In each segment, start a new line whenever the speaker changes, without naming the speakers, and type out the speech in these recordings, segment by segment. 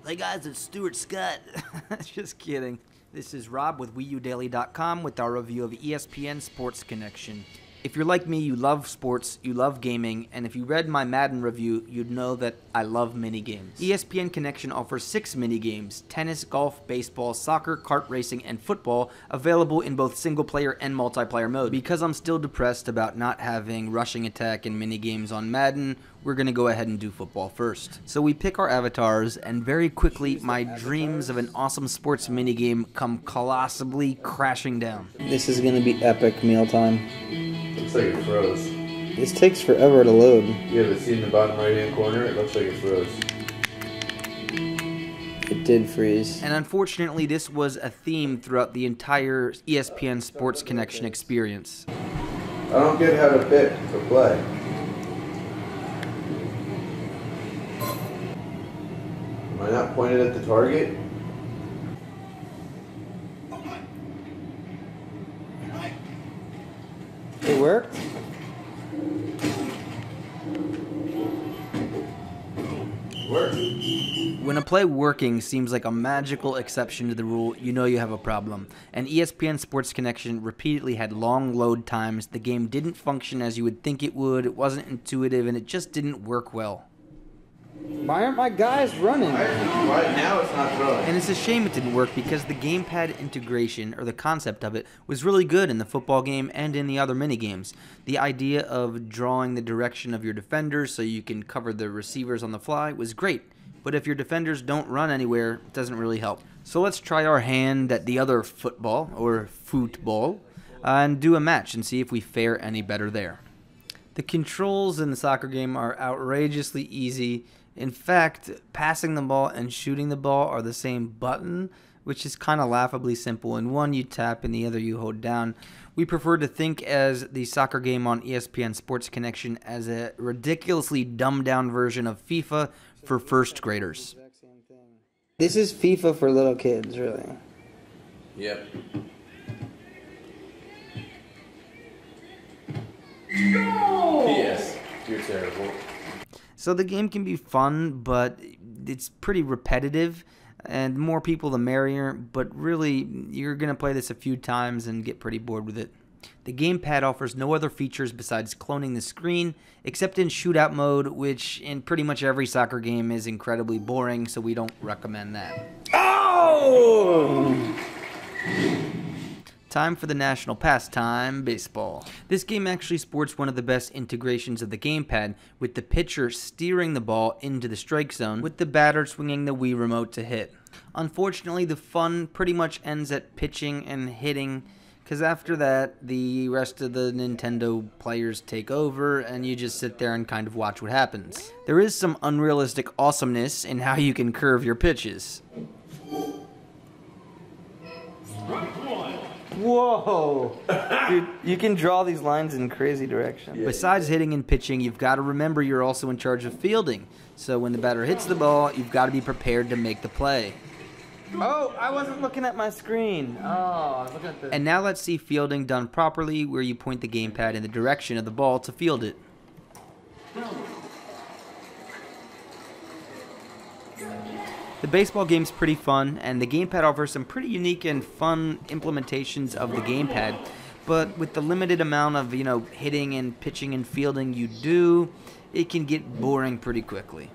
Hey guys, it's Stuart Scott. Just kidding. This is Rob with WiiUDaily.com with our review of ESPN Sports Connection. If you're like me, you love sports, you love gaming, and if you read my Madden review, you'd know that I love minigames. ESPN Connection offers 6 minigames: tennis, golf, baseball, soccer, kart racing, and football, available in both single-player and multiplayer mode. Because I'm still depressed about not having rushing attack and minigames on Madden, we're going to go ahead and do football first. So we pick our avatars, and very quickly, my dreams of an awesome sports minigame come colossally crashing down.
This is going to be epic mealtime.
Looks like it froze.
This takes forever to load.
You have it seen in the bottom right hand corner? It looks like it froze.
It did freeze.
And unfortunately, this was a theme throughout the entire ESPN Sports Connection experience.
I don't get how to pick to play. Am I not pointed at the target?
It worked?
Worked.
When a play working seems like a magical exception to the rule, you know you have a problem. And ESPN Sports Connection repeatedly had long load times, the game didn't function as you would think it would, it wasn't intuitive, and it just didn't work well.
Why aren't my guys running?
Right now it's not throwing.
And it's a shame it didn't work because the gamepad integration, or the concept of it, was really good in the football game and in the other minigames. The idea of drawing the direction of your defenders so you can cover the receivers on the fly was great. But if your defenders don't run anywhere, it doesn't really help. So let's try our hand at the other football, or football, and do a match and see if we fare any better there. The controls in the soccer game are outrageously easy. In fact, passing the ball and shooting the ball are the same button, which is kind of laughably simple. In one you tap and the other you hold down. We prefer to think as the soccer game on ESPN Sports Connection as a ridiculously dumbed down version of FIFA for first graders.
This is FIFA for little kids, really.
Yep. Yes. You're terrible.
So the game can be fun, but it's pretty repetitive, and more people the merrier, but really, you're going to play this a few times and get pretty bored with it. The gamepad offers no other features besides cloning the screen, except in shootout mode, which in pretty much every soccer game is incredibly boring, so we don't recommend that.
Oh!
Time for the national pastime, baseball. This game actually sports one of the best integrations of the gamepad, with the pitcher steering the ball into the strike zone, with the batter swinging the Wii remote to hit. Unfortunately, the fun pretty much ends at pitching and hitting, because after that, the rest of the Nintendo players take over, and you just sit there and kind of watch what happens. There is some unrealistic awesomeness in how you can curve your pitches.
Whoa! Dude, you can draw these lines in crazy directions.
Yeah. Besides hitting and pitching, you've got to remember you're also in charge of fielding. So when the batter hits the ball, you've got to be prepared to make the play.
Oh, I wasn't looking at my screen. Oh, I was looking at the...
And now let's see fielding done properly, where you point the gamepad in the direction of the ball to field it. The baseball game's pretty fun, and the gamepad offers some pretty unique and fun implementations of the gamepad. But with the limited amount of, hitting and pitching and fielding you do, it can get boring pretty quickly.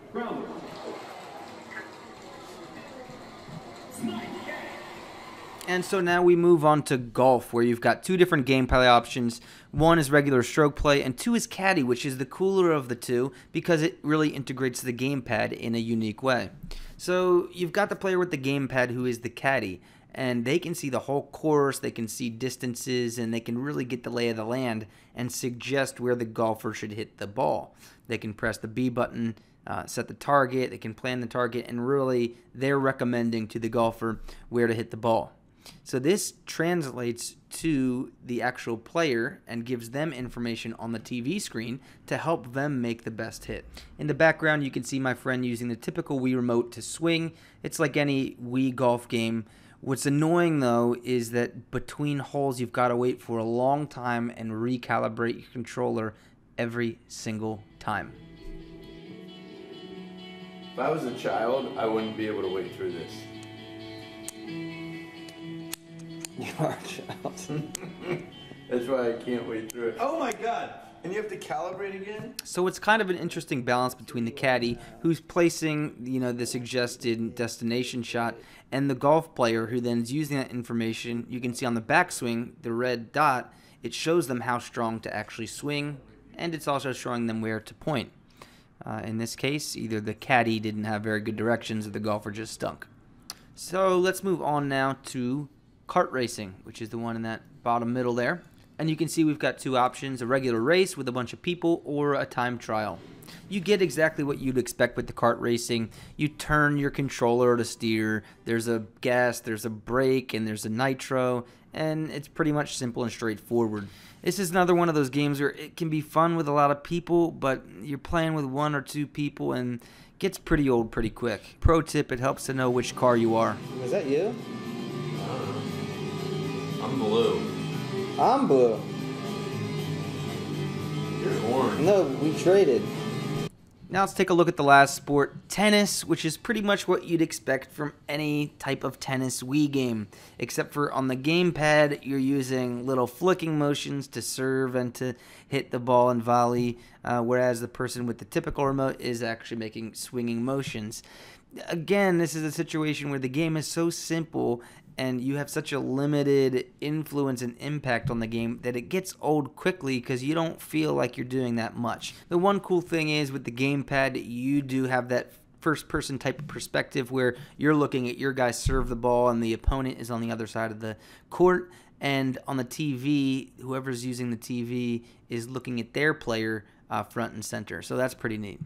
And so now we move on to golf, where you've got 2 different gameplay options. 1 is regular stroke play, and 2 is caddy, which is the cooler of the 2 because it really integrates the gamepad in a unique way. So you've got the player with the gamepad who is the caddy, and they can see the whole course, they can see distances, and they can really get the lay of the land and suggest where the golfer should hit the ball. They can press the B button, set the target, they can plan the target, and really they're recommending to the golfer where to hit the ball. So this translates to the actual player and gives them information on the TV screen to help them make the best hit. In the background, you can see my friend using the typical Wii remote to swing. It's like any Wii golf game. What's annoying, though, is that between holes, you've got to wait for a long time and recalibrate your controller every single time.
If I was a child, I wouldn't be able to wait through this.
You are a child.
That's why I can't wait through it. Oh my god! And you have to calibrate again?
So it's kind of an interesting balance between the caddy, who's placing, the suggested destination shot, and the golf player who then is using that information. You can see on the backswing, the red dot, it shows them how strong to actually swing, and it's also showing them where to point. In this case, either the caddy didn't have very good directions or the golfer just stunk. So let's move on now to kart racing, which is the one in that bottom middle there. And you can see we've got two options, a regular race with a bunch of people or a time trial. You get exactly what you'd expect with the kart racing. You turn your controller to steer, there's a gas, there's a brake, and there's a nitro, and it's pretty much simple and straightforward. This is another one of those games where it can be fun with a lot of people, but you're playing with one or two people and gets pretty old pretty quick. Pro tip, it helps to know which car you are.
Was that you?
I'm blue.
I'm blue.
You're orange.
No, we traded.
Now let's take a look at the last sport, tennis, which is pretty much what you'd expect from any type of tennis Wii game, except for on the gamepad, you're using little flicking motions to serve and to hit the ball and volley, whereas the person with the typical remote is actually making swinging motions. Again, this is a situation where the game is so simple and you have such a limited influence and impact on the game that it gets old quickly because you don't feel like you're doing that much. The one cool thing is with the gamepad, you do have that first-person type of perspective where you're looking at your guy serve the ball and the opponent is on the other side of the court. And on the TV, whoever's using the TV is looking at their player front and center. So that's pretty neat.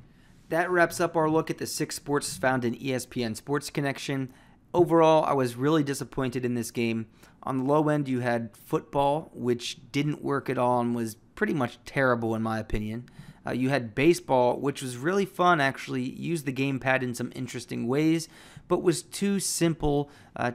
That wraps up our look at the 6 sports found in ESPN Sports Connection. Overall, I was really disappointed in this game. On the low end, you had football, which didn't work at all and was pretty much terrible in my opinion. You had baseball, which was really fun, actually used the gamepad in some interesting ways, but was too simple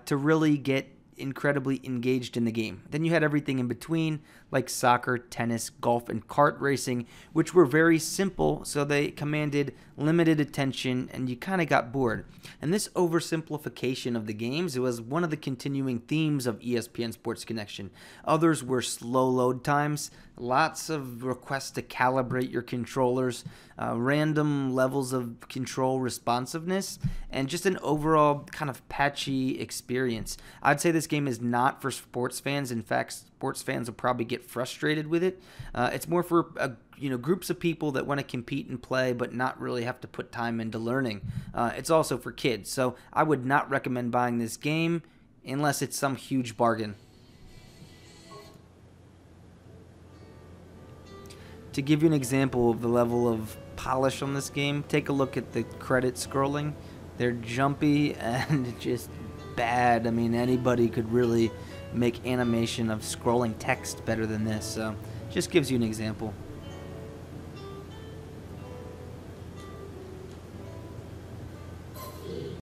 to really get incredibly engaged in the game. Then you had everything in between, like soccer, tennis, golf, and kart racing, which were very simple, so they commanded limited attention, and you kind of got bored. And this oversimplification of the games, it was one of the continuing themes of ESPN Sports Connection. Others were slow load times, lots of requests to calibrate your controllers, random levels of control responsiveness, and just an overall kind of patchy experience. I'd say this game is not for sports fans. In fact, sports fans will probably get frustrated with it. It's more for groups of people that want to compete and play but not really have to put time into learning. It's also for kids, so I would not recommend buying this game unless it's some huge bargain. To give you an example of the level of polish on this game, take a look at the credit scrolling. They're jumpy and just bad. I mean, anybody could really make animation of scrolling text better than this, so just gives you an example.